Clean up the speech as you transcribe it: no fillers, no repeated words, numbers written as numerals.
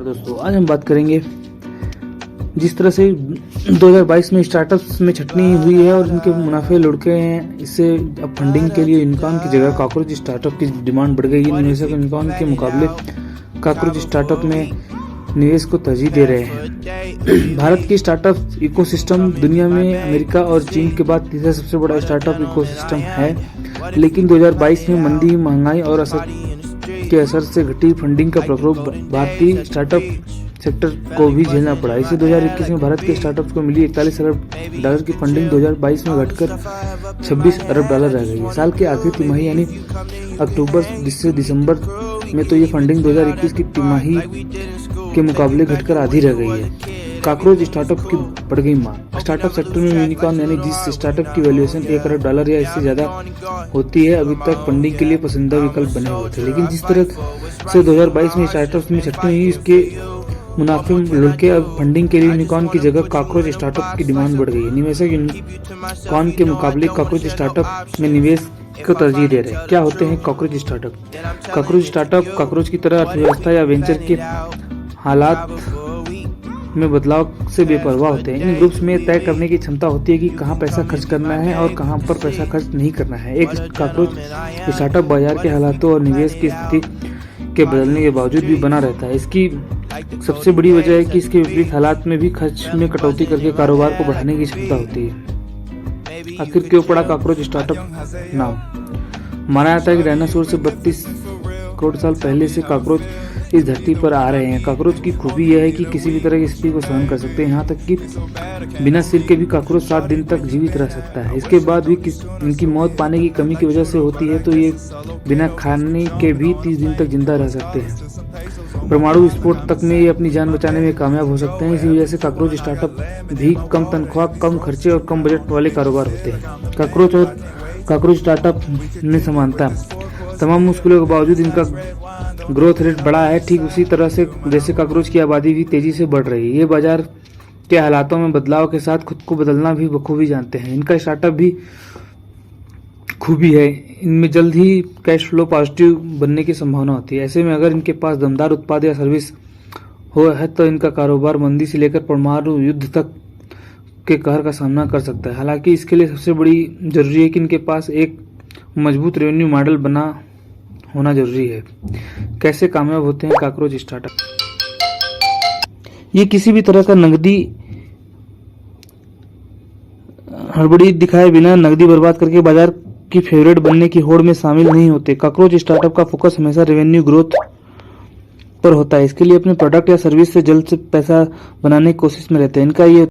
दोस्तों आज हम बात करेंगे जिस तरह से 2022 में स्टार्टअप्स में छटनी हुई है और इनके मुनाफे लुढ़के हैं। इससे अब फंडिंग के लिए यूनिकॉर्न की जगह कॉकरोच स्टार्टअप की डिमांड बढ़ गई है। निवेशक यूनिकॉर्न के मुकाबले कॉकरोच स्टार्टअप में निवेश को तरजीह दे रहे हैं। भारत की स्टार्टअप इकोसिस्टम दुनिया में अमेरिका और चीन के बाद तीसरा सबसे बड़ा स्टार्टअप इकोसिस्टम है, लेकिन 2022 में मंदी, महंगाई और के असर से घटी फंडिंग का प्रकोप भारतीय स्टार्टअप सेक्टर को भी झेलना पड़ा। इसे 2021 में भारत के स्टार्टअप्स को मिली 41 अरब डॉलर की फंडिंग 2022 में घटकर 26 अरब डॉलर रह गई है। साल के आखिरी तिमाही यानी अक्टूबर से दिसंबर में तो ये फंडिंग 2021 की तिमाही के मुकाबले घटकर आधी रह गई है। कॉकरोच स्टार्टअप की बढ़ गई मांग। स्टार्टअप सेक्टर में यूनिकॉर्न यानी जिस स्टार्टअप की वैल्यूएशन 1 अरब डॉलर या इससे ज्यादा होती है अभी तक फंडिंग के लिए पसंदीदा विकल्प बने हुए थे, लेकिन जिस तरह से 2022 में स्टार्टअप्स में छटनी हुई इसके मुनाफे लुढ़के अब फंडिंग के लिए यूनिकॉर्न की जगह कॉकरोच स्टार्टअप की डिमांड बढ़ गई है। निवेशक यूनिकॉर्न के मुकाबले कॉकरोच स्टार्टअप में निवेश को तरजीह दे रहे हैं। क्या होते हैं cockroach startup? Cockroach startup cockroach की तरह अर्थव्यवस्था या वेंचर के हालात में बदलाव से बेपरवाह होते हैं। इन ग्रुप्स में तय करने की क्षमता होती है कि कहाँ पैसा खर्च करना है और कहाँ पर पैसा खर्च नहीं करना है। एक कॉकरोच स्टार्टअप बाजार के हालातों और निवेश की स्थिति के बदलने के बावजूद भी बना रहता है। इसकी सबसे बड़ी वजह है कि इसके विपरीत हालात में भी खर्च में कटौती करके कारोबार को बढ़ाने की क्षमता होती है। आखिर क्यों पड़ा कॉकरोच स्टार्टअप नाम? माना जाता है कि डायनासोर से 32 करोड़ साल पहले से कॉकरोच इस धरती पर आ रहे हैं। कॉकरोच की खूबी यह है कि किसी भी तरह की स्थिति को सहन कर सकते हैं, यहाँ तक कि बिना सिर के भी कॉकरोच 7 दिन तक जीवित रह सकता है। इसके बाद भी इनकी मौत पानी की कमी की वजह से होती है, तो ये बिना खाने के भी 30 दिन तक जिंदा रह सकते हैं। परमाणु विस्फोट तक में ये अपनी जान बचाने में कामयाब हो सकते हैं। इसी वजह से कॉकरोच स्टार्टअप भी कम तनख्वाह, कम खर्चे और कम बजट वाले कारोबार होते हैं। कॉकरोच और कॉकरोच स्टार्टअप में समानता। तमाम मुश्किलों के बावजूद इनका ग्रोथ रेट बढ़ा है, ठीक उसी तरह से जैसे कॉकरोच की आबादी भी तेजी से बढ़ रही है। ये बाजार के हालातों में बदलाव के साथ खुद को बदलना भी बखूबी जानते हैं। इनका स्टार्टअप भी खूबी है, इनमें जल्द ही कैश फ्लो पॉजिटिव बनने की संभावना होती है। ऐसे में अगर इनके पास दमदार उत्पाद या सर्विस हो है तो इनका कारोबार मंदी से लेकर परमाणु युद्ध तक के कहर का सामना कर सकता है। हालांकि इसके लिए सबसे बड़ी जरूरी है कि इनके पास एक मजबूत रेवेन्यू मॉडल बना होना जरूरी है। कैसे कामयाब होते हैं कॉकरोच स्टार्टअप? ये किसी भी तरह का नकदी हड़बड़ी दिखाए बिना नकदी बर्बाद करके बाजार की फेवरेट बनने की होड़ में शामिल नहीं होते। कॉकरोच स्टार्टअप का फोकस हमेशा रेवेन्यू ग्रोथ पर होता है। इसके लिए अपने प्रोडक्ट या सर्विस से जल्द से पैसा बनाने की कोशिश में रहते हैं। इनका ये